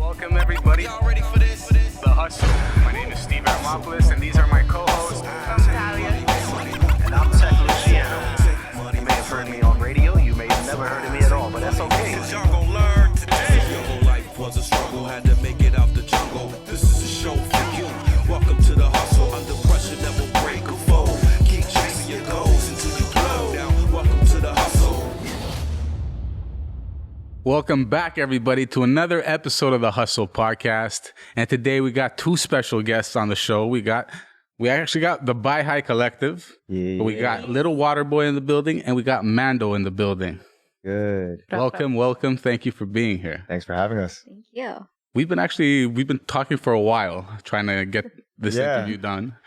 Welcome everybody. Y'all ready for this? The Hustle. My name is Steve Talia, and these are my co-hosts. I'm Talia. And I'm Luciano. You may have heard me on radio. You may have never heard of me at all, but that's okay. Cause y'all gonna learn today. Your whole life was a struggle, had to make it out the jungle. This is a show for you. Welcome to the Hustle. Under pressure, never break a fold. Keep chasing your goals until you blow. Now, welcome to the Hustle. Welcome back, everybody, to another episode of the Hustle Podcast. And today we got two special guests on the show. We actually got the Bahay Collective. Yeah. We got Lil Waterboi in the building, and we got Mando in the building. Good. Welcome. Thank you for being here. Thanks for having us. Thank you. We've been talking for a while, trying to get this interview done.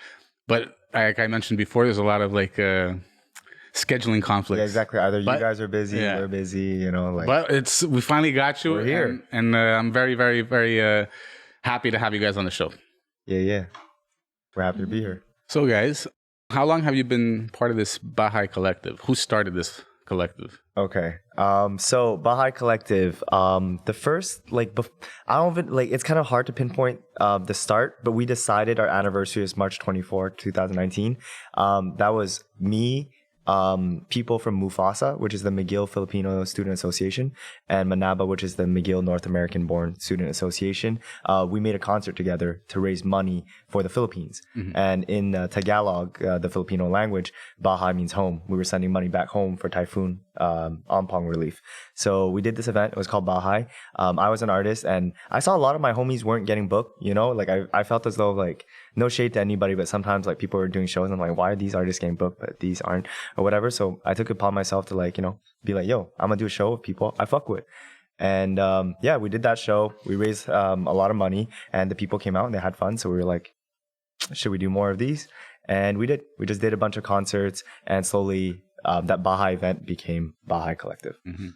But like I mentioned before, there's a lot of scheduling conflicts. Yeah, exactly. Either you guys are busy, we're busy, But we finally got you. We're here. And I'm very, very, very happy to have you guys on the show. Yeah. We're happy to be here. So guys, how long have you been part of this Bahay Collective? Who started this collective? Okay. So Bahay Collective, the first, I don't even, it's kind of hard to pinpoint the start, but we decided our anniversary is March 24, 2019. That was me, people from Mufasa, which is the McGill Filipino Student Association, and Manaba, which is the McGill North American Born Student Association. We made a concert together to raise money for the Philippines. Mm-hmm. And in Tagalog, the Filipino language, Bahay means home. We were sending money back home for typhoon Ampong relief. So we did this event. It was called Bahay. I was an artist, and I saw a lot of my homies weren't getting booked. I felt as though no shade to anybody, but sometimes people were doing shows and I'm like, why are these artists getting booked but these aren't, or whatever. So I took it upon myself to be like, yo, I'm gonna do a show with people I fuck with. And we did that show. We raised a lot of money, and the people came out and they had fun. So we were like, should we do more of these? And we did. We just did a bunch of concerts, and slowly that Bahay event became Bahay Collective. Mm-hmm.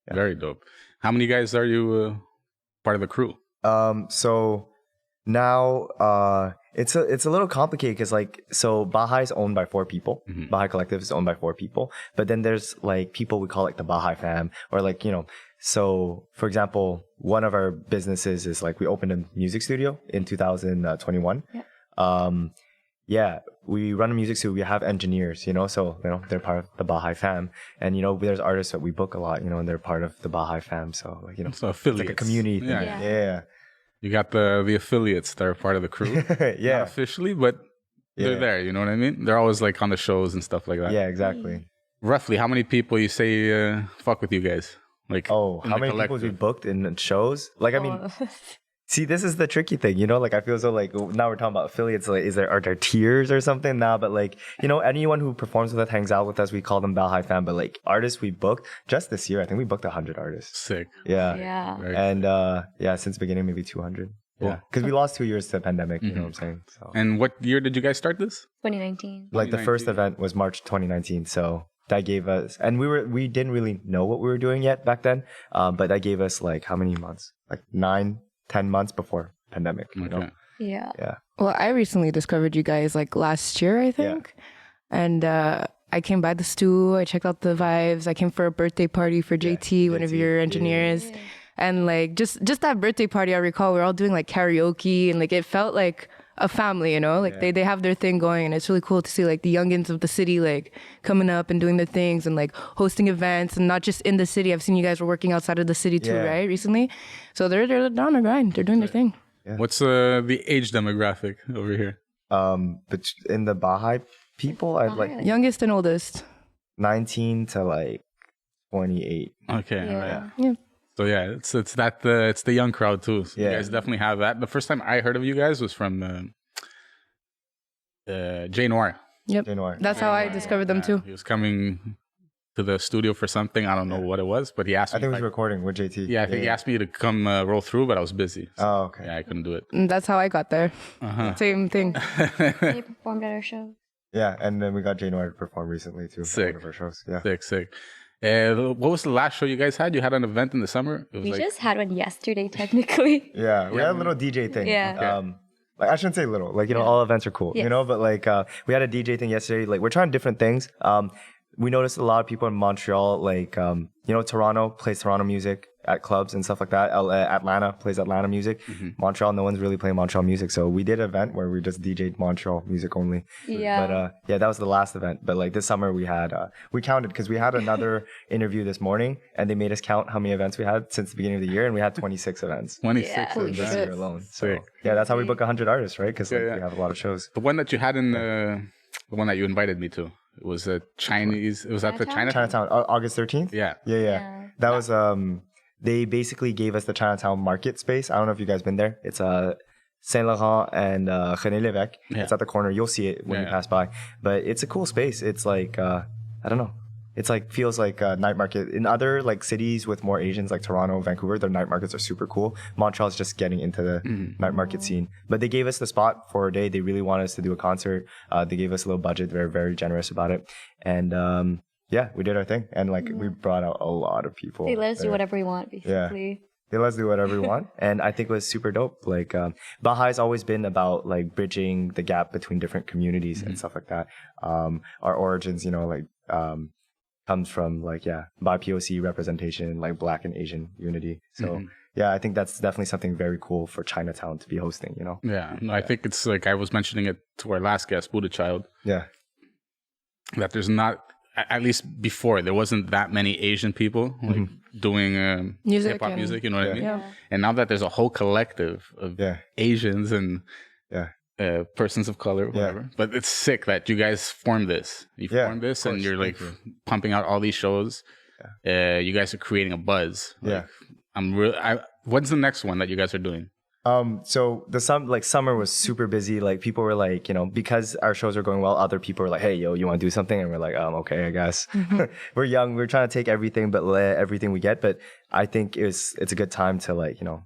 Yeah. Very dope. How many guys are you part of the crew? So now it's a little complicated because so Bahay is owned by 4 people. Mm-hmm. Bahay Collective is owned by 4 people, but then there's people we call the Bahay fam, or so for example, one of our businesses is we opened a music studio in 2021. Yeah. We run a music studio. We have engineers, so they're part of the Bahay fam, and there's artists that we book a lot, and they're part of the Bahay fam. So so affiliates. It's like a community thing. Yeah. You got the affiliates that are part of the crew. Yeah. Not officially, but they're there. You know what I mean? They're always on the shows and stuff like that. Yeah, exactly. Roughly, how many people you say fuck with you guys? How many people we booked in shows? See, this is the tricky thing, I feel as though now we're talking about affiliates. Are there tiers or something now? But anyone who performs with us, hangs out with us, we call them Bahay fam. But artists we booked just this year, I think we booked 100 artists. Sick. Yeah. And since the beginning, maybe 200. Cool. Yeah, because we lost 2 years to the pandemic. Mm-hmm. You know what I'm saying? So. And what year did you guys start this? 2019. The first event was March 2019. So that gave us, and we didn't really know what we were doing yet back then. But that gave us how many months? 9-10 months before pandemic. Yeah. Yeah. Well, I recently discovered you guys last year, I think. Yeah. And I came by the stew. I checked out the vibes. I came for a birthday party for JT, one of your engineers. Yeah. And just that birthday party, I recall we were all doing karaoke, and it felt like a family, they have their thing going, and it's really cool to see the youngins of the city coming up and doing their things and hosting events, and not just in the city. I've seen you guys were working outside of the city too, right? Recently. So they're on the grind. They're doing their thing. Yeah. What's the age demographic over here? But in the Bahay people, I'd youngest and oldest. 19 to 28. Okay. Yeah. Yeah. So it's the young crowd too. So you guys definitely have that. The first time I heard of you guys was from J Noir. Yep. J Noir. That's how I discovered them too. He was coming to the studio for something. I don't know what it was, but he asked me. I think he was recording with JT. Yeah, I think he asked me to come roll through, but I was busy. So, oh, okay. Yeah, I couldn't do it. And that's how I got there. Uh-huh. Same thing. They performed at our show. Yeah, and then we got J Noir to perform recently too. Sick. At one of our shows. Yeah. Sick. What was the last show you guys had? You had an event in the summer? We just had one yesterday, technically. Yeah, we had a little DJ thing. Yeah. Okay. I shouldn't say little. All events are cool, but we had a DJ thing yesterday. We're trying different things. We noticed a lot of people in Montreal, Toronto plays Toronto music, at clubs and stuff like that. Atlanta plays Atlanta music. Montreal, no one's really playing Montreal music. So we did an event where we just DJ'd Montreal music only. Yeah. But yeah, that was the last event. But like this summer we had, we counted because we had another interview this morning and they made us count how many events we had since the beginning of the year, and we had 26 events. 26 Holy This events. year alone. So Sick. yeah, that's how we book 100 artists, right? Because like, Yeah. we have a lot of shows. The one that you had in the one that you invited me to, it was a Chinese. It was at the Chinatown? Chinatown. Chinatown, August 13th? Yeah. Yeah. That was they basically gave us the Chinatown market space. I don't know if you guys been there. It's Saint Laurent and René Lévesque. Yeah. It's at the corner. You'll see it when you pass by. But it's a cool space. It's like I don't know. It's like feels like a night market. In other like cities with more Asians like Toronto, Vancouver, their night markets are super cool. Montreal's just getting into the night market scene. But they gave us the spot for a day. They really wanted us to do a concert. They gave us a little budget. They're very generous about it. And yeah, we did our thing. And like we brought out a lot of people. They let us do there. whatever we want, basically. They let us do whatever we want. And I think it was super dope. Like Bahai's always been about like bridging the gap between different communities and stuff like that. Our origins, you know, like comes from like BIPOC representation, like Black and Asian unity. So yeah, I think that's definitely something very cool for Chinatown to be hosting, you know. Yeah. No, I think it's like I was mentioning it to our last guest, Buddha Child, Yeah. that there's not, at least before, there wasn't that many Asian people like doing Music hip-hop and- music, you know what I mean? Yeah. And now that there's a whole collective of Asians and persons of color, whatever. But it's sick that you guys formed this. You formed this, and you're like pumping out all these shows. You guys are creating a buzz. Like, when's the next one that you guys are doing? So the summer was super busy. Like people were like, you know, because our shows are going well, other people were like, hey, yo, you want to do something? And we're like, okay, I guess. We're young. We're trying to take everything, but let everything we get. But I think it's a good time to like, you know,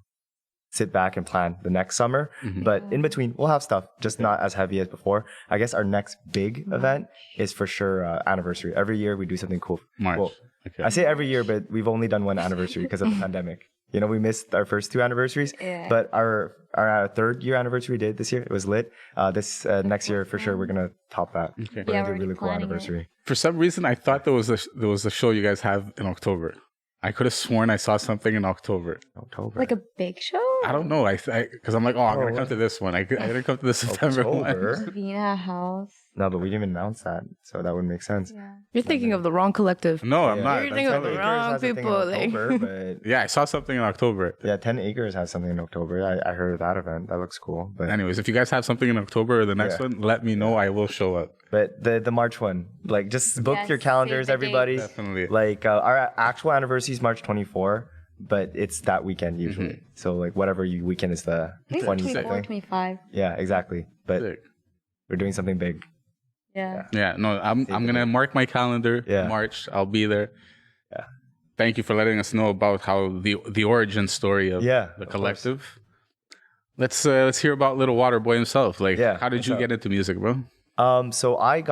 sit back and plan the next summer. But in between, we'll have stuff, just not as heavy as before. I guess our next big event is for sure anniversary. Every year we do something cool. March. Well, Okay. I say every year, but we've only done one anniversary because of the pandemic. You know, we missed our first two anniversaries, but our third year anniversary we did this year. It was lit. This next year for sure we're gonna top that. Okay. We're gonna do a already really cool planning it. anniversary. For some reason, I thought there was a show you guys have in October. I could have sworn I saw something in October. October. Like a big show? I don't know. Because I'm like, I'm gonna come to this one. I didn't come to the September one. October? Vina House. No, but we didn't even announce that, so that wouldn't make sense. Yeah. You're thinking of the wrong collective. No, I'm not. You're I'm thinking of telling the you. wrong Acres has a thing in people. Like, October, but Yeah, I saw something in October. yeah, 10 Acres has something in October. I heard of that event. That looks cool. But Anyways, if you guys have something in October or the next Yeah. one, let me know. I will show up. But the March one, like just book Yes, your calendars, save the date. everybody. Definitely. Like our actual anniversary is March 24, but it's that weekend usually. So like whatever weekend is the I think 20 it's 24, something. 25. Yeah, exactly. But Sick. we're doing something big. Yeah. Yeah, no, I'm gonna mark my calendar. Yeah. March, I'll be there. Yeah. Thank you for letting us know about how the origin story of Yeah, the of collective. Let's hear about Lil Waterboi himself. Like, Yeah, how did what's you up? get into music, bro? So I've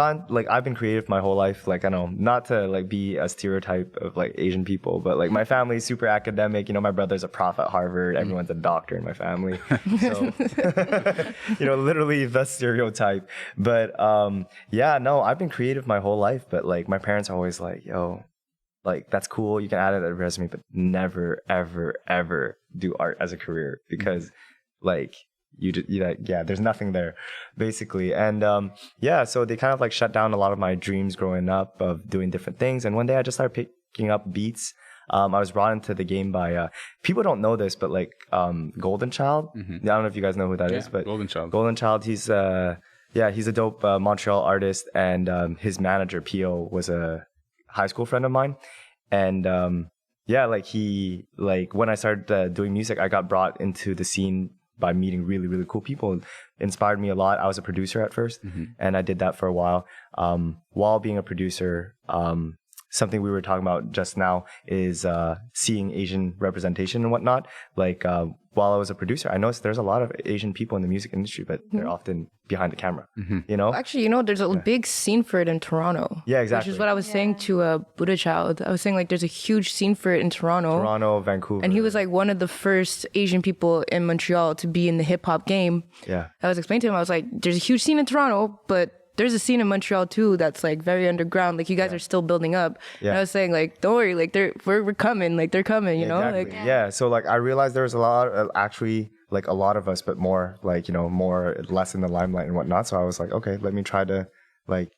been creative my whole life. Like I know not to like be a stereotype of like Asian people, but like my family's super academic. You know, my brother's a prof at Harvard. Everyone's a doctor in my family. So, you know, literally the stereotype. But yeah, no, I've been creative my whole life. But like my parents are always like, yo, like that's cool. You can add it to a resume, but never, ever, ever do art as a career because like there's nothing there basically. And so they kind of like shut down a lot of my dreams growing up of doing different things. And one day I just started picking up beats. I was brought into the game by people don't know this, but like Golden Child. I don't know if you guys know who that is, but Golden Child. Golden Child, he's a dope Montreal artist, and his manager Pio was a high school friend of mine. And when I started doing music, I got brought into the scene by meeting really, really cool people. It inspired me a lot. I was a producer at first, and I did that for a while. While being a producer, something we were talking about just now is seeing Asian representation and whatnot. Like while I was a producer, I noticed there's a lot of Asian people in the music industry, but they're often behind the camera. You know? actually, you know, there's a big scene for it in Toronto. Yeah, exactly. Which is what I was saying to Buddha Child. I was saying like there's a huge scene for it in Toronto. Toronto, Vancouver. And he was like one of the first Asian people in Montreal to be in the hip hop game. Yeah. I was explaining to him, I was like, there's a huge scene in Toronto, but there's a scene in Montreal too that's like very underground. Like you guys are still building up. Yeah. And I was saying like, don't worry, like we're coming, like they're coming, you know? Exactly. Like yeah. So like I realized there was a lot, actually like a lot of us, but more like, less in the limelight and whatnot. So I was like, okay, let me try to like,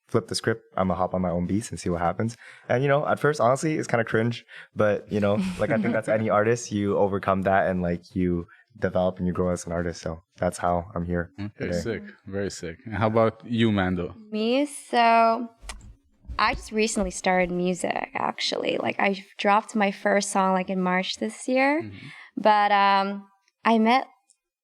flip the script. I'm gonna hop on my own beats and see what happens. And at first, honestly, it's kind of cringe, but like I think that's any artist. You overcome that and like you develop and you grow as an artist. So that's how I'm here. Okay, sick, very sick. And how about you, Mando? Me, so I just recently started music. Actually, like I dropped my first song like in March this year, but I met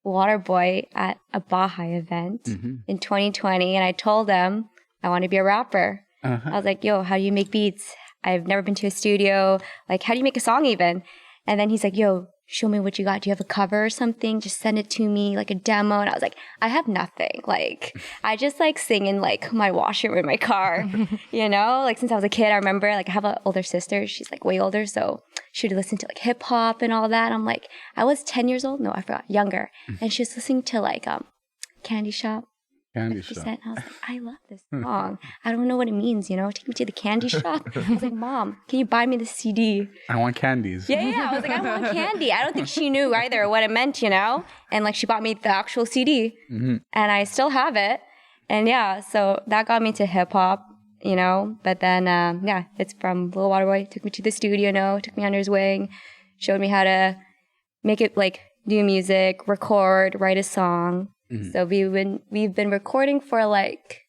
Waterboi at a Bahay event in 2020, and I told him I want to be a rapper. I was like, yo, how do you make beats? I've never been to a studio. Like, how do you make a song even? And then he's like, yo, show me what you got. Do you have a cover or something? Just send it to me, like a demo. And I was like, I have nothing. Like, I just like sing in like my washroom in my car, Like since I was a kid, I remember like I have an older sister. She's like way older. So she would listen to like hip hop and all that. I'm like, I was 10 years old. No, I forgot, younger. And she was listening to like Candy Shop. Candy Shop. And I was like, I love this song. I don't know what it means, Take me to the candy shop. I was like, Mom, can you buy me the CD? I want candies. Yeah. I was like, I want candy. I don't think she knew either what it meant, And like she bought me the actual CD, and I still have it. And yeah, so that got me to hip hop, But then it's from Lil Waterboi. Took me to the studio, took me under his wing, showed me how to make it like do music, record, write a song. So we've been recording for like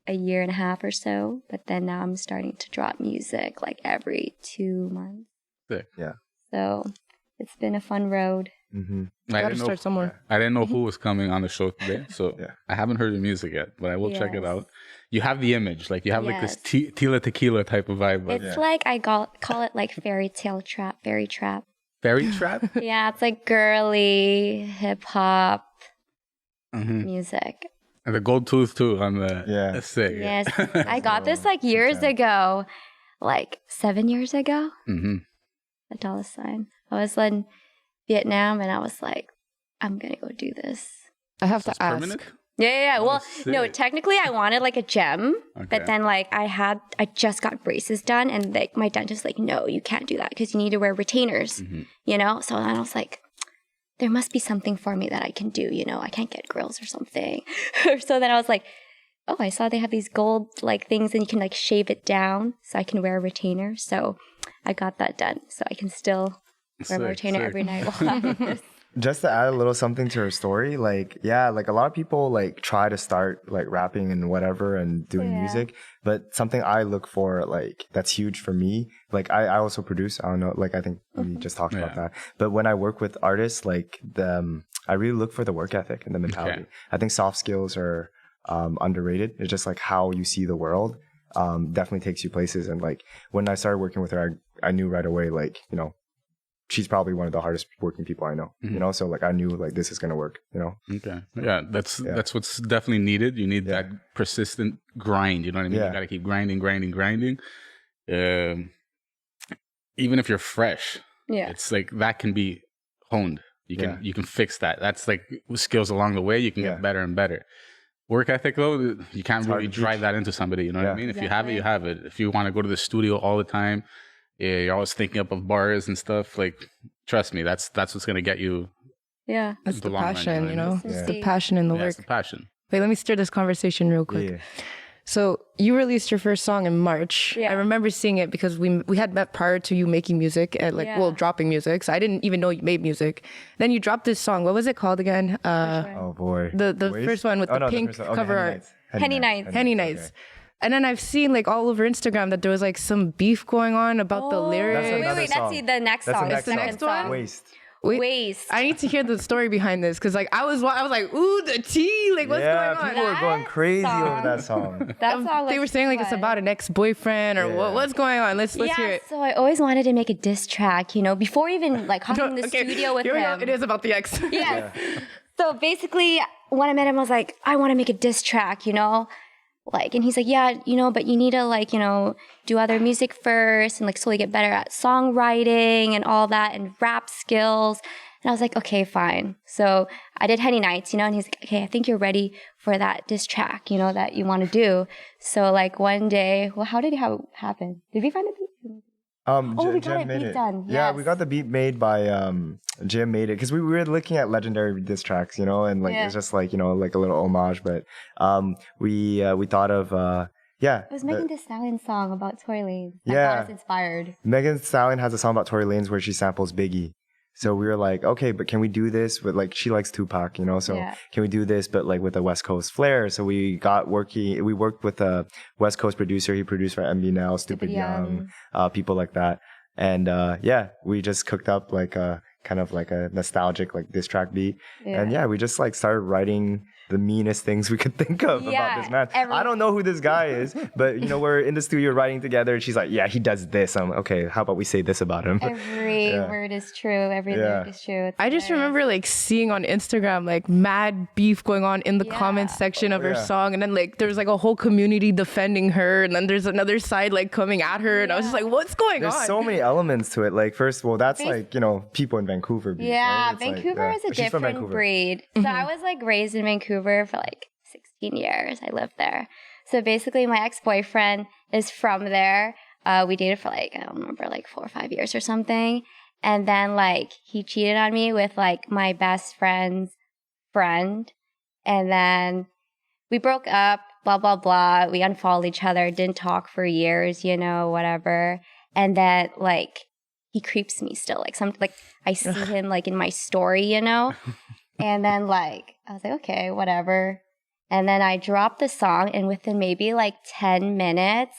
a year and a half or so, but then now I'm starting to drop music like every 2 months. Sick. Yeah. So it's been a fun road. I gotta start somewhere. I didn't know who was coming on the show today, so I haven't heard your music yet, but I will check it out. You have the image, like you have like this Tila Tequila type of vibe. It's like I call it like fairy trap. Fairy trap? Yeah, it's like girly hip hop music. And the gold tooth too on the that's sick. Yes, I got this like years ago, like 7 years ago. A dollar sign. I was in Vietnam, and I was like, I'm gonna go do this. I have to ask. Permanent? Yeah. Well, no, technically I wanted like a gem, but then like I just got braces done, and like my dentist like, no, you can't do that because you need to wear retainers, So then I was like, there must be something for me that I can do, I can't get grills or something. So then I was like, oh, I saw they have these gold like things and you can like shave it down so I can wear a retainer. So I got that done. So I can still wear my retainer every night while having this. Just to add a little something to her story, like a lot of people like try to start like rapping and whatever and doing music, but something I look for like that's huge for me. Like I also produce. I don't know. Like I think we just talked about that. But when I work with artists, like I really look for the work ethic and the mentality. I think soft skills are underrated. It's just like how you see the world. Definitely takes you places. And like when I started working with her, I knew right away, like she's probably one of the hardest working people I know, So like I knew like this is gonna work, Okay. Yeah, that's what's definitely needed. You need that persistent grind. You know what I mean? You gotta keep grinding. Even if you're fresh, it's like that can be honed. You can fix that. That's like skills along the way. You can get better and better. Work ethic though, you can't really drive that into somebody. You know what I mean? If you have it, you have it. If you want to go to the studio all the time, you're always thinking up of bars and stuff. Like, trust me, that's what's gonna get you. Yeah, that's the passion, It's the passion in the work. It's the passion. Wait, let me steer this conversation real quick. So you released your first song in March. I remember seeing it because we had met prior to you making music at dropping music. So I didn't even know you made music. Then you dropped this song. What was it called again? Oh boy, the first one with the pink cover art. Henny Nights. Henny Nights. Okay. And then I've seen like all over Instagram that there was like some beef going on about the lyrics. Wait, that's the next song. That's the next one? Waste. I need to hear the story behind this because like I was like, ooh, the tea, like what's going on? People were going crazy over that song. They were saying like it's about an ex-boyfriend or what's going on? Let's hear it. So I always wanted to make a diss track, before even like hopping in the studio with him. It is about the ex. Yes. So basically, when I met him, I was like, I want to make a diss track, Like, and he's like, yeah, but you need to like, do other music first and like slowly get better at songwriting and all that and rap skills. And I was like, okay, fine. So I did Henny Nights, and he's like, okay, I think you're ready for that diss track, that you want to do. So like one day, well, how did it happen? Did we find the beat? We got it beat done. Yeah, Yes. we got the beat made by Jim made it because we were looking at legendary diss tracks, and like it's just like like a little homage. But we thought of It was Megan Thee Stallion's song about Tory Lanez. That got us inspired. Megan Thee Stallion has a song about Tory Lanez where she samples Biggie. So we were like, okay, but can we do this with like, she likes Tupac, so can we do this, but like with a West Coast flair? So we worked with a West Coast producer. He produced for MB Now, Stupid Young, people like that. And we just cooked up like a kind of like a nostalgic like diss track beat. Yeah. And we just like started writing the meanest things we could think of about this man. I don't know who this guy is, but we're in the studio writing together. And she's like, yeah, he does this. I'm like, okay, how about we say this about him? Every word is true. Every lyric is true. I just remember like seeing on Instagram like mad beef going on in the comments section of her song, and then like there's like a whole community defending her, and then there's another side like coming at her, and I was just like, what's going on? There's so many elements to it. Like first of all, that's like people in Vancouver beef. Yeah, right? Vancouver is a different breed. So I was like raised in Vancouver for like 16 years. I lived there. So basically my ex-boyfriend is from there. We dated for like, I don't remember, like 4 or 5 years or something. And then like he cheated on me with like my best friend's friend. And then we broke up, blah, blah, blah. We unfollowed each other, didn't talk for years, whatever. And then like he creeps me still. Like I see him like in my story, And then like, I was like, okay, whatever. And then I dropped the song, and within maybe like 10 minutes,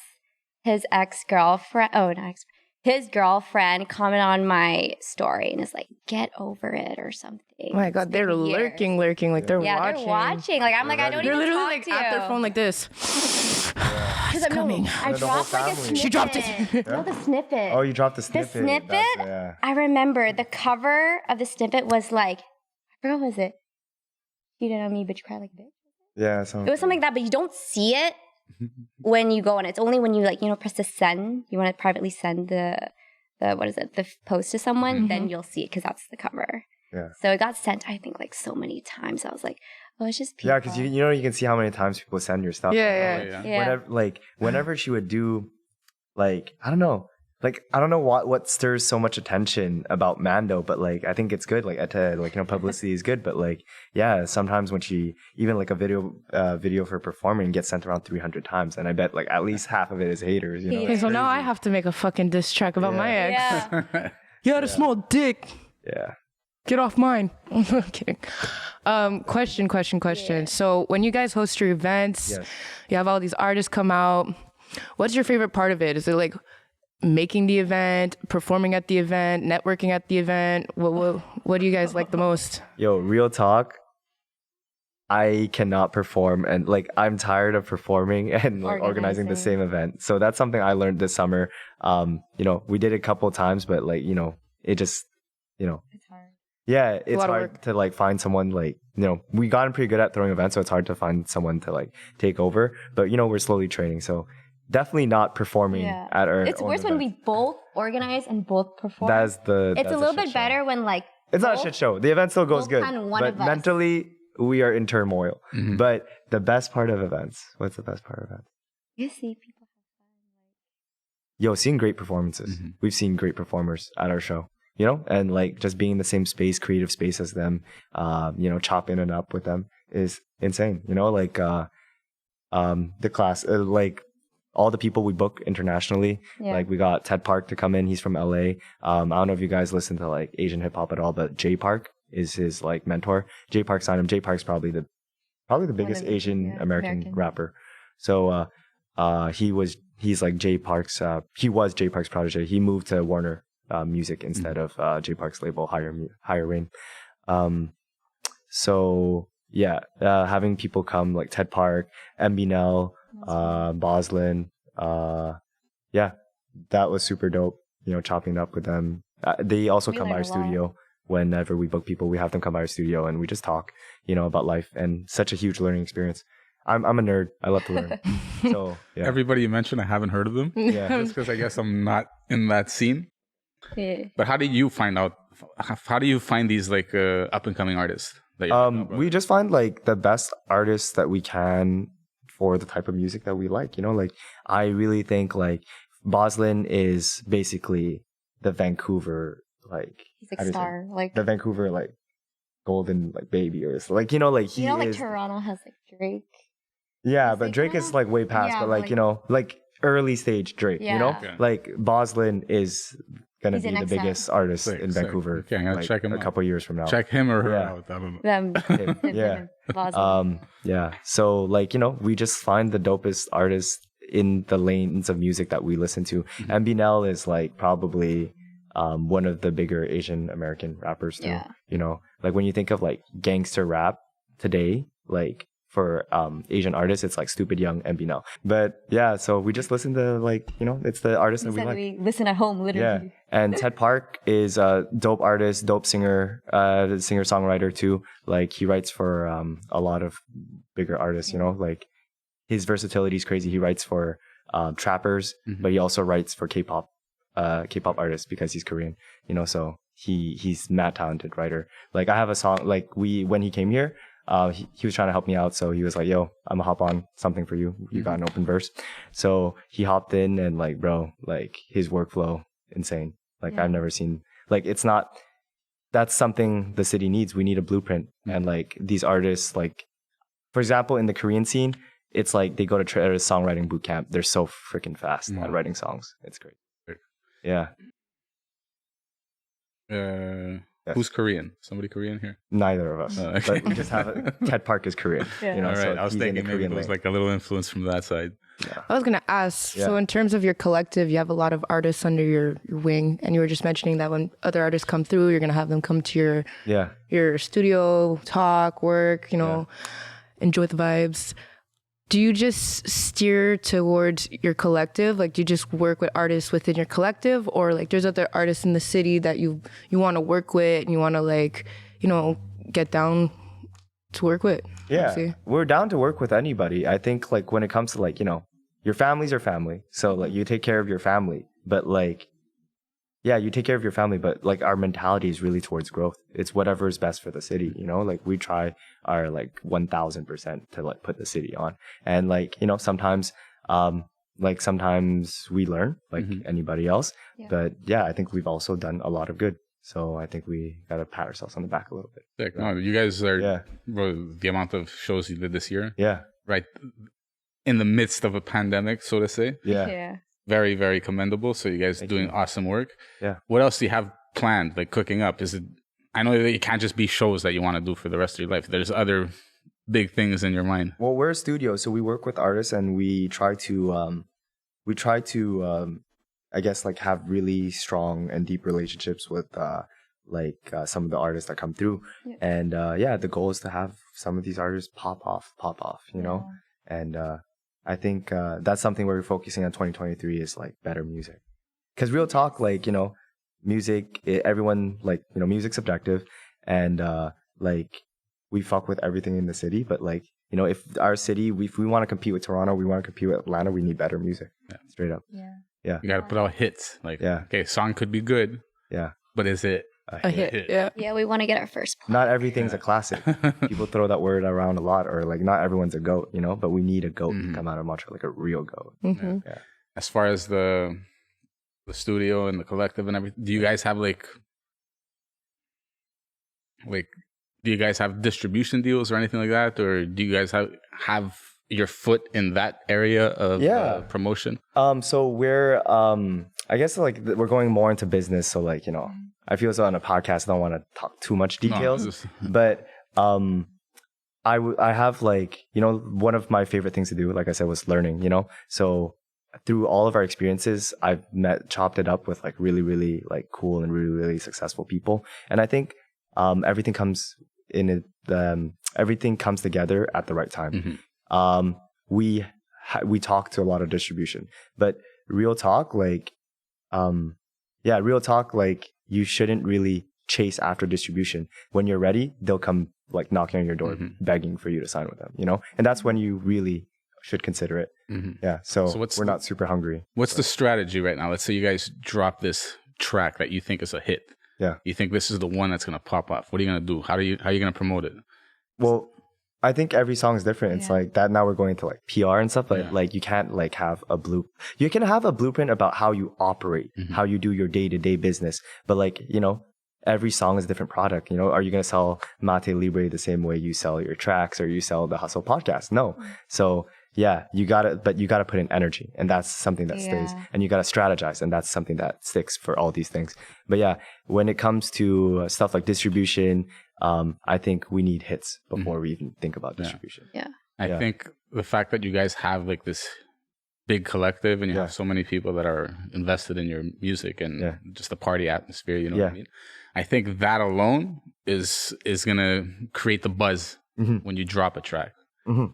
his girlfriend commented on my story and is like, get over it or something. Oh my God, they're lurking, like they're watching. Yeah, they're watching. Like, I'm like, I don't even talk to you. They're literally like at their phone like this. It's coming. I dropped like a snippet. She dropped it. No, the snippet. Oh, you dropped the snippet. The snippet? I remember the cover of the snippet was like, I forgot what was it? Cheated on me, but you cried like a bitch. Yeah, it was something like that, but you don't see it when you go on. It's only when you like, press the send. You want to privately send the post to someone, then you'll see it because that's the cover. Yeah. So it got sent, I think, like so many times. I was like, oh, it's just people. Yeah, because you can see how many times people send your stuff. Yeah. Whenever she would do, like, I don't know what stirs so much attention about Mando, but like I think it's good. Like publicity is good, but like sometimes when she even like a video for performing gets sent around 300 times, and I bet like at least half of it is haters. Okay, so now I have to make a fucking diss track about my ex. Yeah. You had a small dick. Yeah. Get off mine. I'm kidding. Question. Yeah. So when you guys host your events, you have all these artists come out. What's your favorite part of it? Is it like making the event, performing at the event, networking at the event? What do you guys like the most? Yo, real talk. I cannot perform, and like I'm tired of performing and like organizing the same event. So that's something I learned this summer. We did it a couple of times, but like it just it's hard. Yeah, it's hard to like find someone like we gotten pretty good at throwing events, so it's hard to find someone to like take over. But we're slowly training, so. Definitely not performing at our. It's worse when we both organize and both perform. It's a little bit better when like. It's not a shit show. The event still goes good, but mentally we are in turmoil. Mm-hmm. But the best part of events. What's the best part of events? You see people have fun. Seeing great performances. Mm-hmm. We've seen great performers at our show. And like just being in the same space, creative space as them. Chopping it up with them is insane. Like the class, like. All the people we book internationally, like we got Ted Park to come in. He's from LA. I don't know if you guys listen to like Asian hip hop at all, but Jay Park is his like mentor. Jay Park signed him. Jay Park's probably the biggest Asian American rapper. So he's like Jay Park's. He was Jay Park's protege. He moved to Warner Music instead of Jay Park's label, Higher Rain. Having people come like Ted Park, MB Nell, Boslin, that was super dope. Chopping up with them. They also come by our studio whenever we book people. We have them come by our studio and we just talk, about life, and such a huge learning experience. I'm a nerd. I love to learn. So everybody you mentioned, I haven't heard of them. Yeah, just because I guess I'm not in that scene. Yeah. But how did you find out how do you find these like up and coming artists that you're we just find like the best artists that we can for the type of music that we like, you know. Like I really think like Boslin is basically the Vancouver like He's like star, like the Vancouver like golden like baby, or like, you know, like he like is, Toronto has like Drake. yeah, He's but like Drake is like way past, but like, you know, like early stage Drake, you know, Yeah. like Boslin is gonna He's be an the XL. biggest artist Sick, in sick. Vancouver. Okay, I'm gonna like, check him a out. couple years from now. Check him or her Yeah. out. I don't know. Them, Yeah. Boston. Yeah. So like, you know, we just find the dopest artists in the lanes of music that we listen to. And Binel is like probably one of the bigger Asian American rappers too. Yeah. You know, like when you think of like gangster rap today, like for Asian artists, it's like Stupid Young and Binel. But yeah, so we just listen to like, you know, it's the artists that we like. We listen at home, Yeah, literally. and Ted Park is a dope artist, dope singer, singer-songwriter too. Like he writes for a lot of bigger artists, you know, like his versatility is crazy. He writes for trappers, but he also writes for K-pop artists because he's Korean, you know, so he's mad talented writer. Like I have a song, like when he came here, he was trying to help me out, so he was like, yo, I'm gonna hop on something for you. You got an open verse. So he hopped in, and like, bro, like his workflow, insane. Like I've never seen, like that's something the city needs. We need a blueprint. And like these artists, like for example, in the Korean scene, it's like they go to songwriting boot camp. They're so freaking fast at writing songs. It's great. Yeah. Who's Korean? Somebody Korean here? Neither of us. Oh, okay. But we just have it. Ted Park is Korean. Yeah. You know, All right. so I was he's in thinking the maybe Korean there was lane. like a little influence from that side. I was gonna ask. Yeah. So in terms of your collective, you have a lot of artists under your wing, and you were just mentioning that when other artists come through, you're gonna have them come to your studio, talk, work, you know, enjoy the vibes. Do you just steer towards your collective? Like, do you just work with artists within your collective, or like there's other artists in the city that you want to work with and you want to like, you know, get down to work with? Yeah, we're down to work with anybody. I think like when it comes to like, you know, your family's your family. So like you take care of your family, but like, yeah, you take care of your family, but like our mentality is really towards growth. It's whatever is best for the city, you know, like we try our like 1000% to like put the city on. And like, you know, sometimes we learn like anybody else, but yeah, I think we've also done a lot of good. So I think we got to pat ourselves on the back a little bit. Sick. No, you guys are, bro, the amount of shows you did this year. Yeah. Right. In the midst of a pandemic, so to say. Yeah. Very, very commendable. So you guys are doing awesome work. Yeah. What else do you have planned, like cooking up? Is it, I know that it can't just be shows that you want to do for the rest of your life. There's other big things in your mind. Well, we're a studio, so we work with artists and we try to I guess like have really strong and deep relationships with some of the artists that come through. Yeah. And the goal is to have some of these artists pop off, you know? And I think that's something where we're focusing on 2023 is like better music. Because real talk, like, you know, music, everyone, like, you know, music's subjective. And like we fuck with everything in the city. But like, you know, if our city, if we want to compete with Toronto, we want to compete with Atlanta, we need better music. Yeah. Straight up. Yeah. You got to put out hits. Like, okay, song could be good. Yeah. But is it a hit? Yeah. Yeah, we want to get our first plug. Not everything's a classic. People throw that word around a lot, or like not everyone's a GOAT, you know, but we need a GOAT to come out of Montreal, like a real GOAT. Yeah. As far as the studio and the collective and everything, do you guys have like do you guys have distribution deals or anything like that, or do you guys have your foot in that area of promotion? So we're I guess like we're going more into business, so like, you know, I feel so on a podcast I don't want to talk too much details, but I have like, you know, one of my favorite things to do, like I said, was learning, you know. So through all of our experiences, I've chopped it up with like really, really like cool and really, really successful people. And I think everything comes together at the right time. We talk to a lot of distribution, but real talk, like you shouldn't really chase after distribution. When you're ready, they'll come like knocking on your door, begging for you to sign with them, you know? And that's when you really should consider it. Yeah. So we're not super hungry. What's the strategy right now? Let's say you guys drop this track that you think is a hit. you think this is the one that's gonna pop off? What are you gonna do? How are you gonna promote it? Well, I think every song is different. It's like that. Now we're going to like PR and stuff, but like you can't like have a you can have a blueprint about how you operate, how you do your day-to-day business. But like, you know, every song is a different product. You know, are you going to sell Mate Libre the same way you sell your tracks or you sell the Hustle podcast? No. So yeah, you gotta put in energy, and that's something that stays, and you gotta strategize, and that's something that sticks for all these things. But yeah, when it comes to stuff like distribution, I think we need hits before we even think about distribution. I think the fact that you guys have like this big collective and you have so many people that are invested in your music and just the party atmosphere, you know what I mean? I think that alone is gonna create the buzz when you drop a track.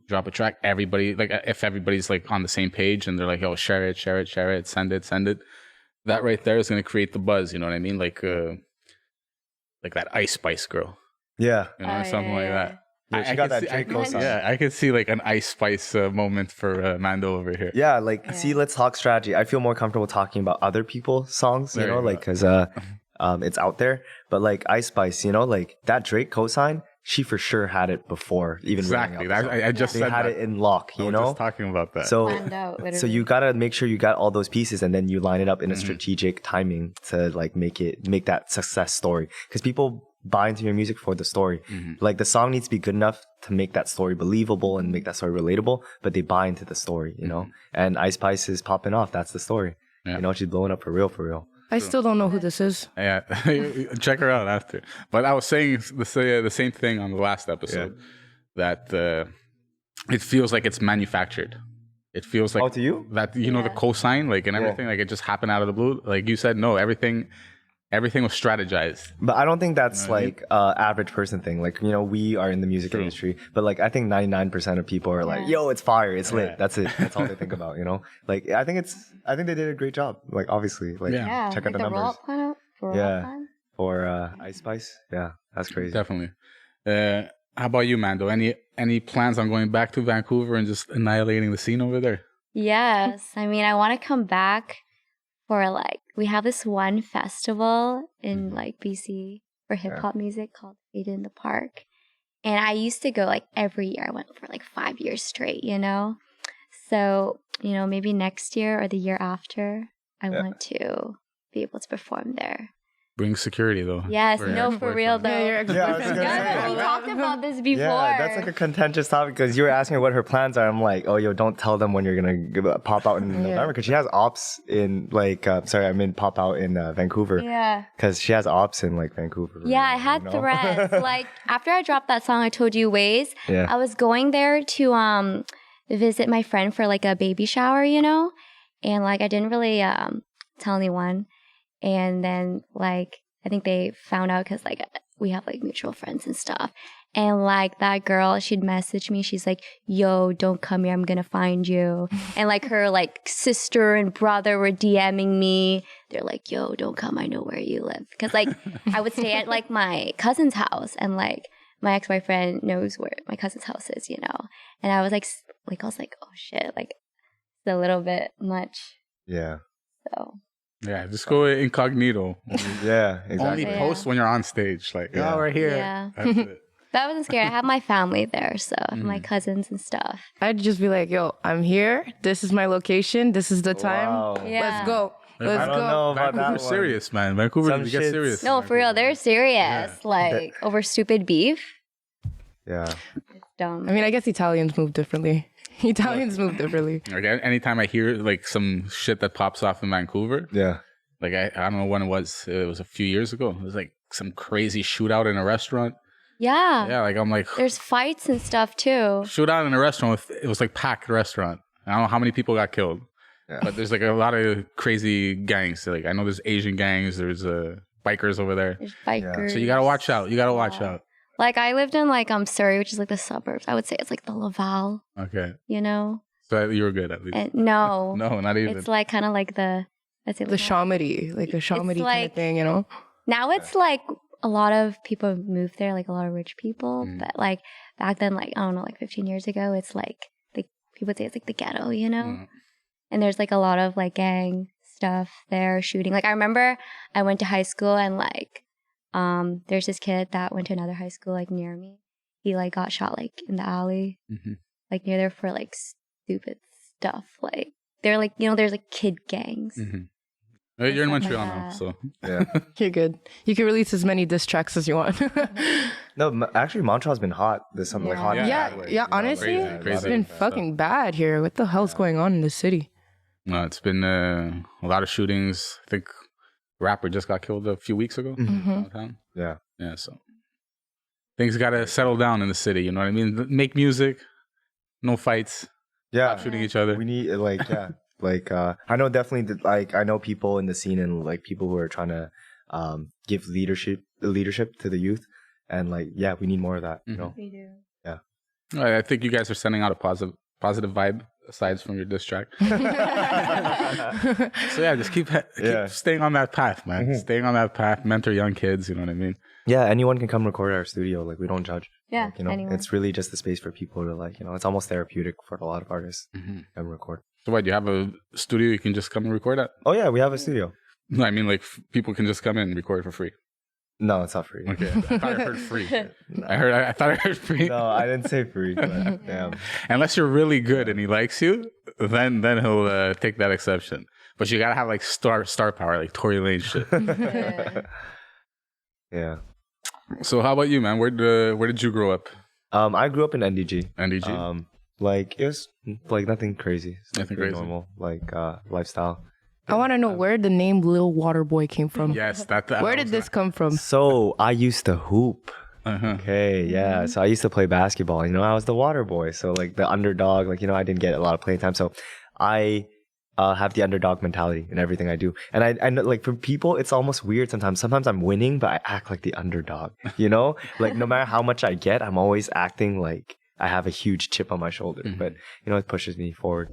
Drop a track, everybody, like if everybody's like on the same page and they're like, oh, share it, send it. That right there is gonna create the buzz, you know what I mean? Like that Ice Spice girl. Yeah. You know, something like that. Yeah, she got that Drake cosign. Yeah, I could see like an Ice Spice moment for Mando over here. Yeah, like see, let's talk strategy. I feel more comfortable talking about other people's songs, you know, like because it's out there. But like Ice Spice, you know, like that Drake cosign, she for sure had it before even. Exactly. I just they said had it in lock, you know. Just talking about that. So you gotta make sure you got all those pieces, and then you line it up in a strategic timing to like make that success story. Because people buy into your music for the story. Like the song needs to be good enough to make that story believable and make that story relatable, but they buy into the story, you know. And Ice Spice is popping off. That's the story. You know, she's blowing up for real. I still don't know who this is. Yeah, check her out after. But I was saying the same thing on the last episode, that it feels like it's manufactured. It feels like to you? That you know the cosign, like and everything, like it just happened out of the blue. Like you said, no, everything was strategized. But I don't think that's like average person thing. Like, you know, we are in the music industry, but like I think 99% of people are like, yo, it's fire, it's lit. That's it. That's all they think about, you know? Like I think they did a great job. Like obviously, like check out the numbers. For Ice Spice. Yeah, that's crazy. Definitely. How about you, Mando? Any plans on going back to Vancouver and just annihilating the scene over there? Yes. I mean, I want to come back for like, we have this one festival in like BC for hip hop music called Fade in the Park. And I used to go like every year. I went for like 5 years straight, you know? So, you know, maybe next year or the year after, I want to be able to perform there. Bring security though. Yes, no, for real though. Yeah, we talked about this before. Yeah, that's like a contentious topic because you were asking me what her plans are. I'm like, oh, yo, don't tell them when you're gonna pop out in November because she has ops in like, pop out in Vancouver. Yeah. Because she has ops in like Vancouver. Yeah, I had threats. Like after I dropped that song, I told you Ways. Yeah. I was going there to visit my friend for like a baby shower, you know, and like I didn't really tell anyone. And then, like, I think they found out because, like, we have, like, mutual friends and stuff. And, like, that girl, she'd message me. She's like, yo, don't come here. I'm going to find you. And, like, her, like, sister and brother were DMing me. They're like, yo, don't come. I know where you live. Because, like, I would stay at, like, my cousin's house. And, like, my ex-boyfriend knows where my cousin's house is, you know. And I was like, oh, shit. Like, it's a little bit much. Yeah. So... Yeah, just go incognito. Yeah, exactly. Only post when you're on stage. Like, oh, we're here. Yeah. That's it. That wasn't scary. I have my family there, so I have my cousins and stuff. I'd just be like, yo, I'm here. This is my location. This is the time. Wow. Yeah. Let's go. I don't know about that Vancouver's one. serious, man. Vancouver, you get serious. No, for real, they're serious. Like, over stupid beef. Yeah. It's dumb. I mean, I guess Italians move differently. Italians move differently. Like, anytime I hear like some shit that pops off in Vancouver, like I don't know when it was. It was a few years ago. It was like some crazy shootout in a restaurant. Yeah. Yeah, like I'm like, there's fights and stuff too. Shootout in a restaurant. It was like packed restaurant. I don't know how many people got killed, but there's like a lot of crazy gangs. Like I know there's Asian gangs. There's bikers over there. There's bikers. So you gotta watch out. You gotta watch out. Like I lived in like Surrey, which is like the suburbs. I would say it's like the Laval. Okay. You know. So you were good at least. No. No, not even. It's like kind of like the Shawmedy, like a Shawmedy kind of thing, you know. Now it's like a lot of people move there, like a lot of rich people. But like back then, like I don't know, like 15 years ago, it's like people would say it's like the ghetto, you know. And there's like a lot of like gang stuff there, shooting. Like I remember I went to high school and like there's this kid that went to another high school like near me. He like got shot like in the alley, like near there for like stupid stuff. Like they're like, you know, there's like kid gangs. You're in Stuff like Montreal now, that. so Yeah. You're good. You can release as many diss tracks as you want. No, actually, Montreal's been hot this summer. Like, hot in a Yeah, bad way, yeah. you know, Honestly, like, crazy. it's been fucking bad here. What the hell's going on in this city? no, it's been a lot of shootings. I think a rapper just got killed a few weeks ago downtown. Yeah. Yeah, so things gotta settle down in the city. You know what I mean? Make music, no fights, Yeah. stop shooting each other. We need like like I know definitely that, like I know people in the scene and like people who are trying to give leadership to the youth, and like we need more of that. You know. We do. I think you guys are sending out a positive vibe aside from your diss track. So yeah, just keep staying on that path, man. Staying on that path, mentor young kids. You know what I mean? Yeah, anyone can come record at our studio. Like we don't judge. Yeah, Like, you know, anyone. it's really just a space for people to like, you know, it's almost therapeutic for a lot of artists and record. So what? You have a studio you can just come and record at? Oh yeah, we have a studio. No, I mean like people can just come in and record for free. No, it's not free. Okay, I thought I heard free. I thought I heard free. No, I didn't say free. But, damn. Unless you're really good and he likes you, then he'll take that exception. But you gotta have like star power, like Tory Lane shit. Yeah. So how about you, man? Where did you grow up? I grew up in NDG. NDG. Like it was like nothing crazy. It's Nothing pretty crazy. Normal, like lifestyle. I want to know where the name Lil Waterboi came from. Yes, that. Where did this come from? So I used to hoop. Okay, yeah. So I used to play basketball. You know, I was the water boy. So like the underdog. Like, you know, I didn't get a lot of playing time. So I have the underdog mentality in everything I do. And I know, like for people, it's almost weird sometimes. Sometimes I'm winning, but I act like the underdog. You know, like no matter how much I get, I'm always acting like I have a huge chip on my shoulder. But you know, it pushes me forward.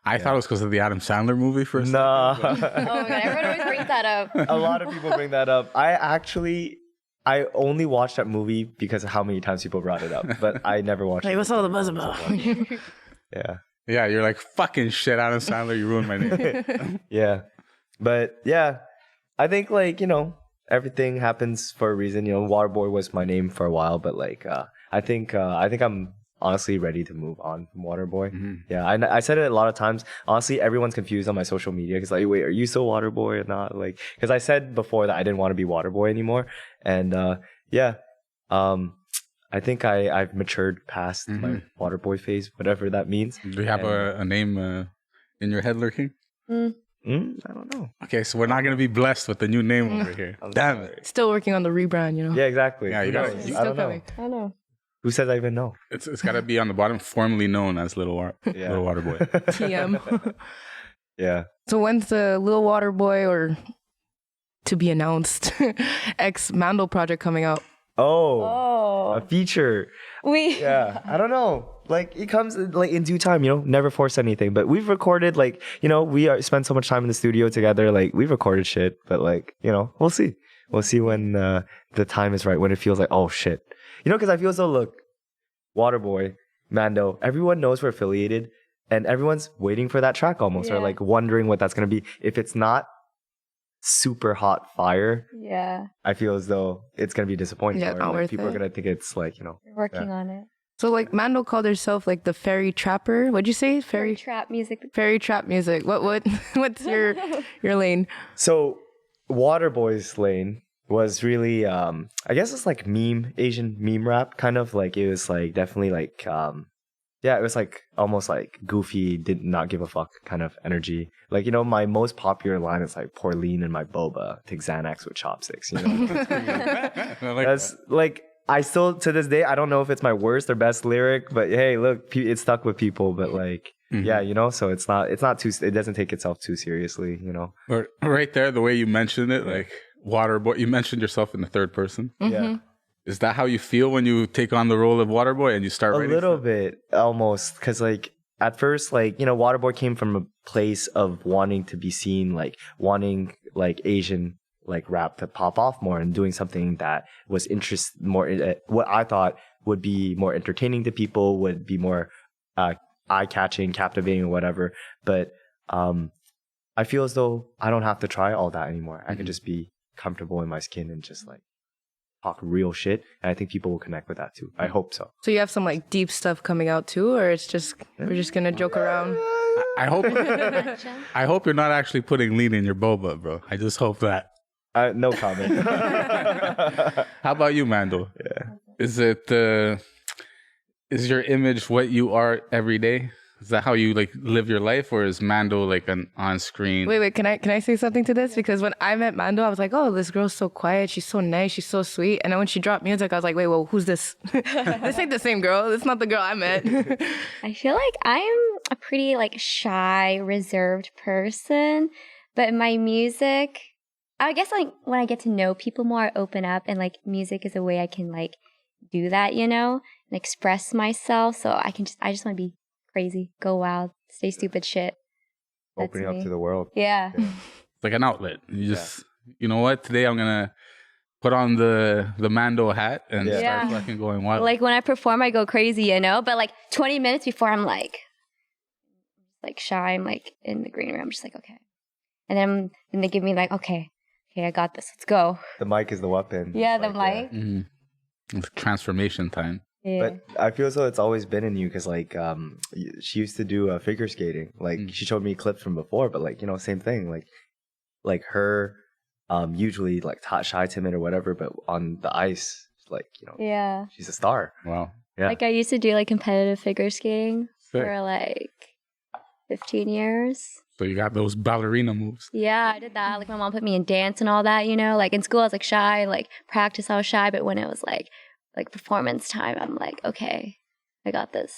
I thought it was because of the Adam Sandler movie first. Nah. Oh my god, everyone always brings that up. A lot of people bring that up. I only watched that movie because of how many times people brought it up, but I never watched it. What's all the buzz about? Yeah. Yeah, you're like fucking shit, Adam Sandler. You ruined my name. Yeah. But yeah, I think like, you know, everything happens for a reason. You know, Waterboy was my name for a while, but like, I think I'm honestly ready to move on from Waterboy. Yeah, I said it a lot of times. Honestly, everyone's confused on my social media because like, wait, are you still Waterboy or not? Like, because I said before that I didn't want to be Waterboy anymore, and I think I've matured past my Waterboy phase, whatever that means. Do you have a name in your head lurking? I don't know. Okay, so we're not gonna be blessed with the new name over here. Damn it! Still working on the rebrand, you know? Yeah, exactly. Yeah, you Who gotta- knows? you- I don't know. coming. I don't know. Who says I even know? It's gotta be on the bottom, formerly known as Little Waterboy. TM. Yeah. So when's the Lil Waterboy or to be announced X Mando project coming out? Oh, a feature. Yeah, I don't know. Like it comes like in due time, you know. Never force anything. But we've recorded like, you know, spent so much time in the studio together. Like we've recorded shit, but like, you know, we'll see. We'll see when the time is right. When it feels like, oh shit, you know, because I feel so. Look, Waterboy, Mando, everyone knows we're affiliated, and everyone's waiting for that track almost, or like wondering what that's gonna be. If it's not super hot fire, I feel as though it's gonna be disappointing. Yeah, or, not like, worth people it. are gonna think it's like, you know, We're working on it. So like Mando called herself like the fairy trapper. What'd you say? Fairy trap music. Fairy trap music. What's your lane? So Waterboy's lane was really I guess it's like Asian meme rap, kind of like. It was like definitely like it was like almost like goofy, did not give a fuck kind of energy. Like, you know, my most popular line is like, pour lean in my boba, take Xanax with chopsticks, you know. That's like, I still to this day I don't know if it's my worst or best lyric, but hey, look, it stuck with people. But like, yeah, you know, so it's not too, it doesn't take itself too seriously, you know. But right there, the way you mentioned it, like Waterboy, you mentioned yourself in the third person. Yeah. Is that how you feel when you take on the role of Waterboy and you start writing? A little stuff? bit, almost, because like at first, like, you know, Waterboy came from a place of wanting to be seen, like wanting like Asian like rap to pop off more and doing something that was what I thought would be more entertaining to people, would be more eye-catching, captivating, or whatever. But I feel as though I don't have to try all that anymore. I can just be comfortable in my skin and just like talk real shit, and I think people will connect with that too. I hope so. So you have some like deep stuff coming out too, or it's just we're just gonna joke around? I hope you're not actually putting lean in your boba, bro. I just hope that. No comment. How about you, Mando? Yeah. Is your image what you are every day? Is that how you like live your life, or is Mando like an on-screen? Wait, can I say something to this? Because when I met Mando, I was like, oh, this girl's so quiet, she's so nice, she's so sweet. And then when she dropped music, I was like, wait, well, who's this? This ain't the same girl. This is not the girl I met. I feel like I'm a pretty like shy, reserved person, but my music, I guess like when I get to know people more, I open up, and like music is a way I can like do that, you know, and express myself. So I just want to be crazy, go wild, say stupid shit. That's Opening me. up to the world. Yeah. It's like an outlet. You just, you know what? Today I'm gonna put on the Mando hat and start fucking going wild. Like when I perform, I go crazy, you know. But like 20 minutes before, I'm like shy. I'm like in the green room. I'm just like, okay. And then they give me like, okay, I got this. Let's go. The mic is the weapon. Yeah, the mic. Mm-hmm. It's transformation time. Yeah. But I feel as though it's always been in you, because like she used to do figure skating. Like she showed me clips from before, but like, you know, same thing. Like her usually like shy, timid or whatever, but on the ice, like, you know, she's a star. Wow. Yeah. Like I used to do like competitive figure skating Sick. for like 15 years. So you got those ballerina moves. Yeah, I did that. Like my mom put me in dance and all that, you know. Like in school I was like shy, like practice I was shy, but when it was like performance time, I'm like, okay, I got this.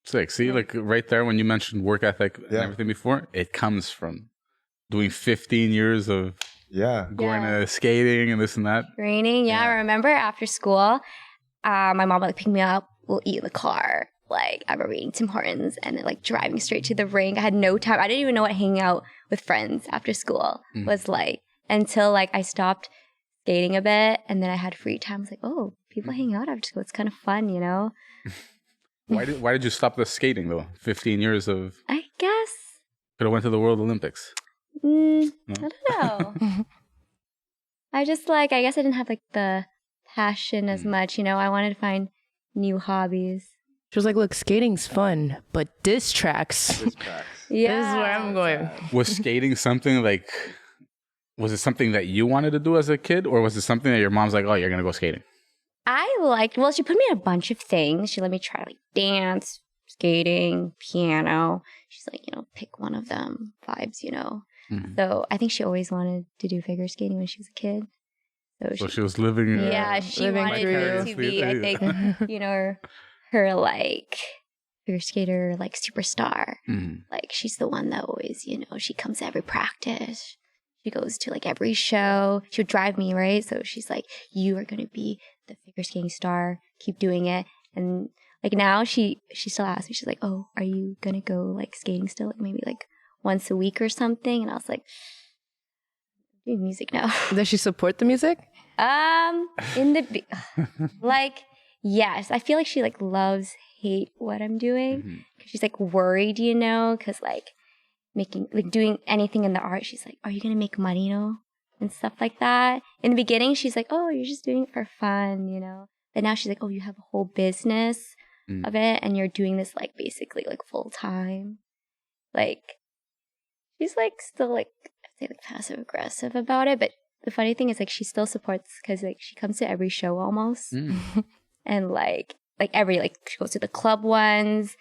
Sick. See, like right there when you mentioned work ethic and everything before, it comes from doing 15 years of going to skating and this and that. Training, I remember after school, my mom would like pick me up, we'll eat in the car. Like I remember eating Tim Hortons and then like driving straight to the rink. I had no time. I didn't even know what hanging out with friends after school was like until like I stopped skating a bit, and then I had free time. I was like, oh, people hang out after school. It's kind of fun, you know? Why did you stop the skating though? 15 years of... I guess. Could have went to the World Olympics. I don't know. I just like, I guess I didn't have like the passion as much, you know? I wanted to find new hobbies. She was like, look, skating's fun, but diss tracks. Yeah. This is where I'm going. Was skating something like... Was it something that you wanted to do as a kid, or was it something that your mom's like, oh, you're going to go skating? Well, she put me in a bunch of things. She let me try like dance, skating, piano. She's like, you know, pick one of them, vibes, you know. Mm-hmm. So I think she always wanted to do figure skating when she was a kid. So she was living. Yeah, she wanted me to be, I think, you know, her like figure skater, like superstar. Mm-hmm. Like she's the one that always, you know, she comes to every practice. She goes to like every show. She would drive me, right? So she's like, you are going to be the figure skating star. Keep doing it. And like now she still asks me, she's like, oh, are you going to go like skating still? Like maybe like once a week or something. And I was like, I'm doing music now. Does she support the music? Like, yes. I feel like she like hate what I'm doing. Mm-hmm. She's like worried, you know, because like, doing anything in the art, she's like, are you gonna make money, you know, and stuff like that. In the beginning, she's like, oh, you're just doing it for fun, you know. But now she's like, oh, you have a whole business of it, and you're doing this like basically like full time. Like, she's like still like, I'd say like passive aggressive about it. But the funny thing is like she still supports, because like she comes to every show almost, and like every she goes to the club ones,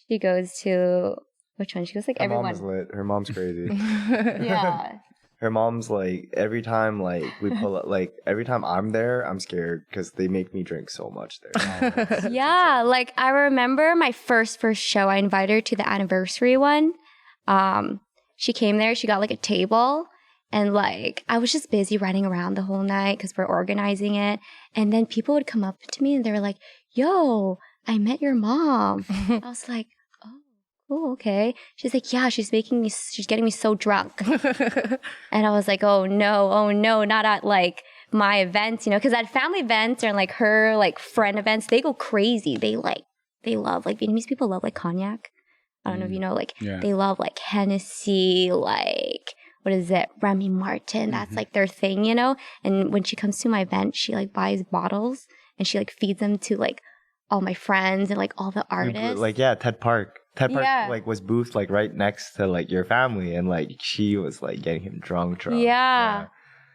she goes to. Which one? She goes like everyone. Her mom is lit. Her mom's crazy. Yeah. Her mom's like, every time like we pull up, like every time I'm there, I'm scared because they make me drink so much there. Yeah, like I remember my first show. I invited her to the anniversary one. She came there. She got like a table, and like I was just busy running around the whole night because we're organizing it. And then people would come up to me and they were like, "Yo, I met your mom." I was like, oh, okay. She's like, yeah, she's getting me so drunk. And I was like, oh no, not at like my events, you know, because at family events or like her like friend events, they go crazy. They love like Vietnamese people love like cognac. I don't know if you know, like they love like Hennessy, like what is it, Remy Martin. That's like their thing, you know? And when she comes to my event, she like buys bottles and she like feeds them to like all my friends and like all the artists. Like, yeah, Ted Park. Ted Park like was booth like right next to like your family, and like she was like getting him drunk. Yeah.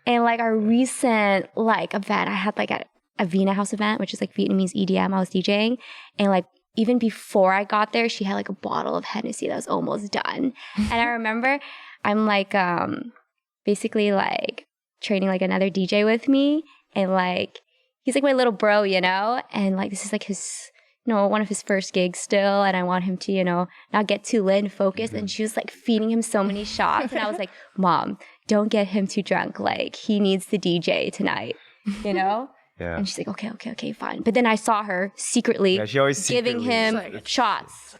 And like our recent like event, I had like a Vina House event, which is like Vietnamese EDM. I was DJing, and like even before I got there, she had like a bottle of Hennessy that was almost done. And I remember I'm like basically like training like another DJ with me, and like he's like my little bro, you know? And like this is like his, you know, one of his first gigs still, and I want him to, you know, not get too lit and focused. And she was like feeding him so many shots, and I was like, Mom, don't get him too drunk. Like he needs the DJ tonight, you know? Yeah. And she's like, okay, fine. But then I saw her secretly she always giving him shots.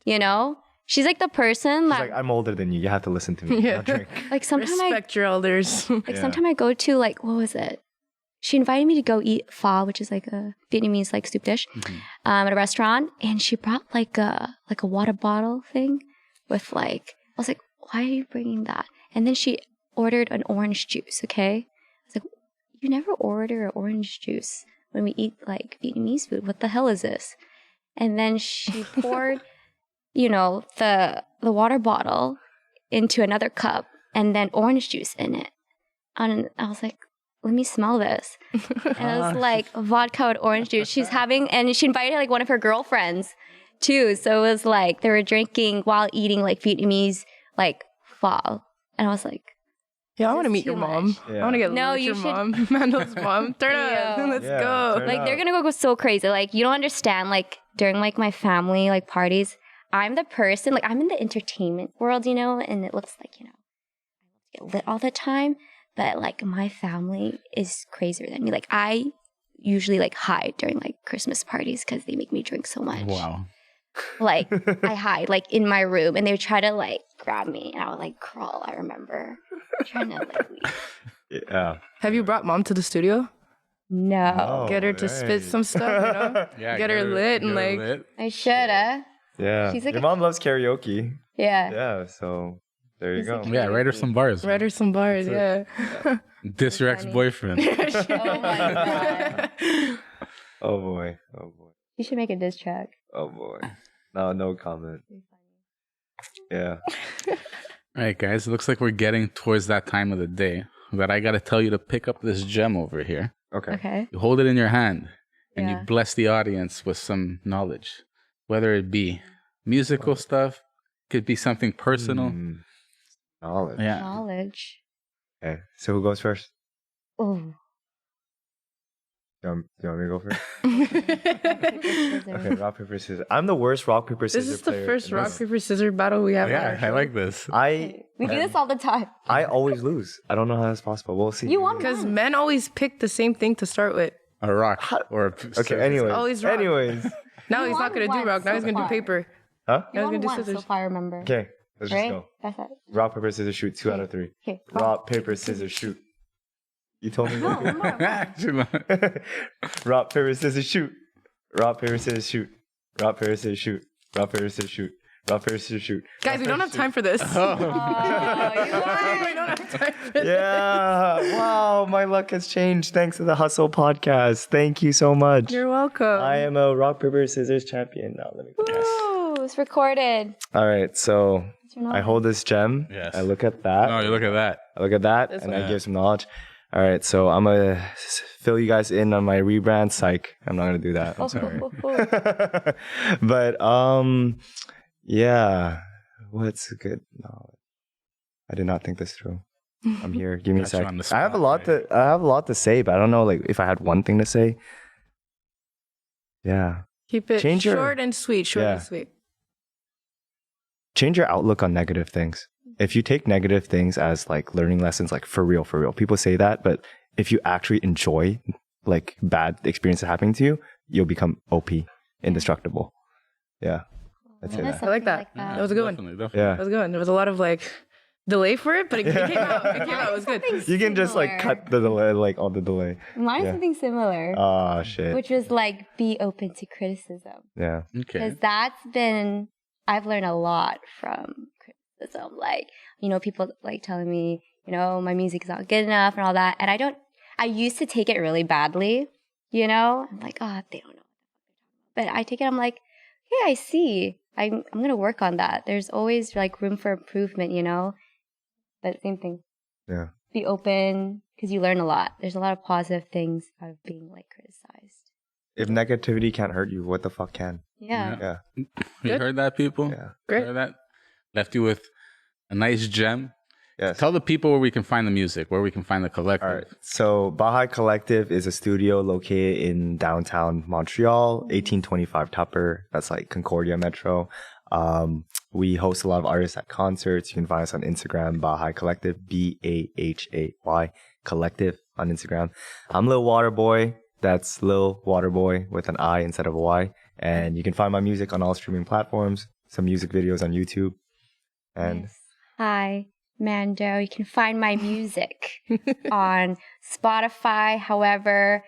You know? She's like the person She's that like, I'm older than you. You have to listen to me. Yeah. I'll drink. like sometimes Respect your elders. like sometimes I go to like, what was it? She invited me to go eat pho, which is like a Vietnamese like soup dish, at a restaurant, and she brought like a water bottle thing with like, I was like, why are you bringing that? And then she ordered an orange juice. Okay, I was like, you never order an orange juice when we eat like Vietnamese food. What the hell is this? And then she poured, you know, the water bottle into another cup and then orange juice in it. And I was like, let me smell this. And it was like vodka with orange juice. She's having, and she invited like one of her girlfriends too. So it was like they were drinking while eating like Vietnamese like pho. And I was like, yeah, I want to meet your mom. Yeah. I want to get No, with you your should- mom. Mando's mom. Turn up. Yo. Let's Yeah, go. turn like up. they're gonna go so crazy. Like you don't understand. Like during like my family like parties, I'm the person, like I'm in the entertainment world, you know, and it looks like, you know, I get lit all the time. But like my family is crazier than me. Like I usually like hide during like Christmas parties because they make me drink so much. Wow. Like I hide like in my room, and they would try to like grab me, and I would like crawl. I remember trying to like leave. Yeah. Have you brought mom to the studio? No, Get her to spit some stuff, you know? Yeah, Get her lit and like... lit. I shoulda. Yeah. She's like your a- mom loves karaoke. Yeah. Yeah. So there you She's go. like Yeah, write her some bars. Write her some bars, yeah. Diss your ex-boyfriend. Oh my god. Oh boy. Oh boy. You should make a diss track. Oh boy. No comment. Yeah. All right, guys. It looks like we're getting towards that time of the day that I got to tell you to pick up this gem over here. Okay. Okay. You hold it in your hand and Yeah. you bless the audience with some knowledge, whether it be musical stuff, could be something personal. Knowledge. Yeah. Knowledge. Okay. So who goes first? Oh. You want me to go first? Okay, rock, paper, scissors. I'm the worst rock, paper, scissors This is the player first in rock, this. paper, scissors battle we have. on our Yeah, I show. like this. I We do this all the time. always lose. I don't know how that's possible. We'll see. You won. Because men always pick the same thing to start with. A rock or a Okay, anyways. always rock. Anyways. Now You he's not won going to do once rock. Now so he's going to do far. Huh? paper. You Now he's won gonna do once, scissors. so far I remember. Okay, let's Right? just go. That's it. Rock, paper, scissors, shoot. 2 out of 3. Okay. Rock, paper, scissors, shoot. You told me. No, one more. Actually, Rock, paper, scissors, shoot. Rock, paper, scissors, shoot. Rock, paper, scissors, shoot. Rock, paper, scissors, shoot. Rock, paper, scissors, shoot. Guys, we don't have time for this. Oh, you won. We don't have time for this. Yeah. Wow, my luck has changed thanks to the Hustle podcast. Thank you so much. You're welcome. I am a rock, paper, scissors champion now. Let me go. Ooh, it's recorded. All right, so your I hold this gem. Yes. I look at that. no, you look at that. I look at that, This and one. I give some knowledge. All right, so I'm gonna fill you guys in on my rebrand. Psych, I'm not gonna do that. I'm sorry. But yeah, what's good? No, I did not think this through. I'm here. Give me a Got you sec. on the I have a spot, lot to say, but I don't know like if I had one thing to say. Yeah, Keep it Change your- short and sweet. Short Yeah. and sweet. change your outlook on negative things. If you take negative things as like learning lessons, like for real, people say that, but if you actually enjoy like bad experiences happening to you, you'll become OP, indestructible. Yeah, that's it. That's I like that. something That was a good one. Definitely. Yeah. That was a good one. There was a lot of like delay for it, but it came out. It came out. It was good. You can just like Similar. cut the delay, like all the delay. Mine is Yeah. something similar, Oh shit. which was like be open to criticism. Yeah. Okay. Because that's been, I've learned a lot from criticism. So I'm like, people like telling me, my music is not good enough and all that. And I used to take it really badly, I'm like, oh, they don't know. But I take it, I'm like, hey, I see. I'm going to work on that. There's always like room for improvement, But same thing. Yeah. Be open because you learn a lot. There's a lot of positive things out of being like criticized. If negativity can't hurt you, what the fuck can? Yeah. You heard that, people? Yeah. Great. Heard that? Left you with a nice gem. Yes. Tell the people where we can find the music, where we can find the collective. All right. So Bahay Collective is a studio located in downtown Montreal, 1825 Tupper. That's like Concordia Metro. We host a lot of artists at concerts. You can find us on Instagram, Bahay Collective, Bahay Collective on Instagram. I'm Lil Waterboi. That's Lil Waterboi with an I instead of a Y. And you can find my music on all streaming platforms, some music videos on YouTube. And Yes. Hi, Mando. You can find my music on Spotify. However,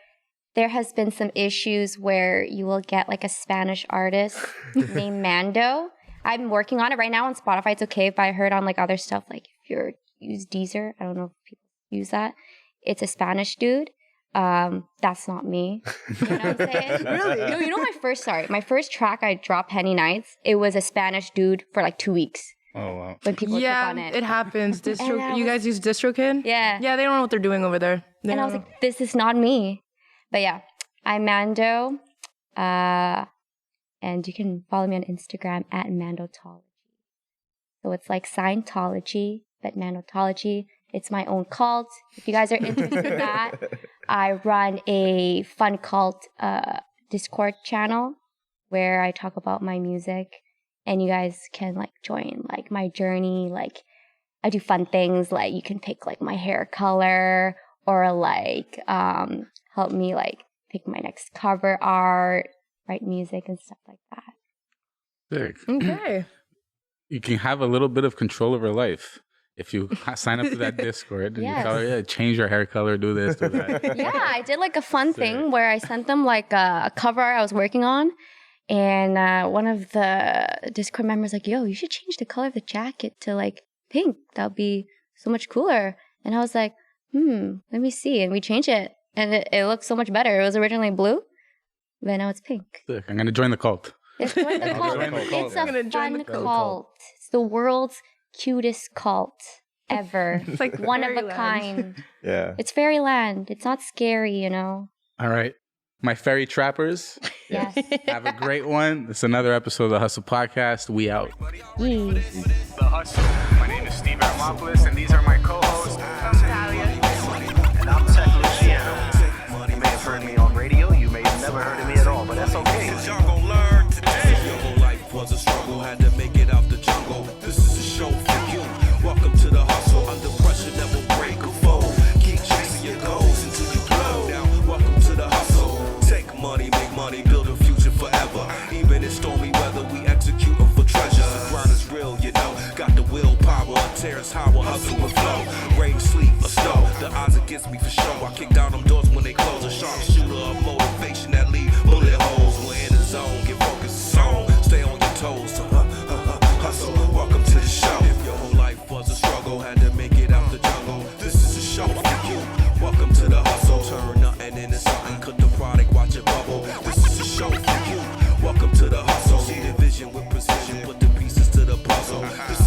there has been some issues where you will get like a Spanish artist named Mando. I'm working on it right now on Spotify. It's okay, but I heard on like other stuff, like if you use Deezer, I don't know if people use that. It's a Spanish dude. That's not me. You know what I'm saying? Really? No, my first track I dropped, Penny Nights, it was a Spanish dude for like 2 weeks. Oh, wow. When people click on Yeah, it. it happens. And You guys use DistroKid? Yeah. Yeah, they don't know what they're doing over there. And I was like, this is not me. But yeah, I'm Mando. And you can follow me on Instagram at Mandotology. So it's like Scientology, but Mandotology. It's my own cult. If you guys are interested in that, I run a fun cult Discord channel where I talk about my music. And you guys can like join like my journey. Like I do fun things like you can pick like my hair color or like help me like pick my next cover art, write music and stuff like that. Sick. Okay. You can have a little bit of control over life if you sign up to that Discord and Yes. you tell her, yeah, change your hair color, do this, do that. Yeah, I did like a fun thing where I sent them like a cover art I was working on. And one of the Discord members like, yo, you should change the color of the jacket to like pink. That would be so much cooler. And I was like, let me see. And we changed it. And it looks so much better. It was originally blue, but now it's pink. Sick. I'm going to join the cult. It's join the cult. join the cult. It's I'm gonna a join fun the cult. It's the world's cutest cult ever. It's like One of a fairyland. kind. yeah. It's fairyland. It's not scary, All right. My fairy trappers, Yes. have a great one. It's another episode of the Hustle Podcast. We out. Yes. The Hustle. My name is Steve Talia, and these are my co-hosts, Steve Talia, and I'm Luciano. You may have heard me on radio. You may have never heard of me at all, but that's okay. Y'all gon' learn today. Your whole life was a struggle, had to make it out the jungle. This is a show for you. Welcome to the hustle. Under pressure, never break a fold. Keep chasing your goals until you blow. Now, welcome to the hustle. Take money, make money, build a future forever. Even in stormy weather, we execute for treasure. The grind is real, got the willpower. Terrace Howard, hustle and flow. Rain, sleep, or snow. The odds against me for sure. I kick down them doors when they close. A sharp shooter of motivation that leave bullet holes. We're in the zone, get focused, song. Stay on your toes. Hustle, welcome to the show. If your whole life was a struggle, had to make it out the jungle. This is a show for you. Welcome to the hustle. Turn nothing into something. Cut the product, watch it bubble. This is a show for you. Welcome to the hustle. See the vision with precision. Put the pieces to the puzzle. This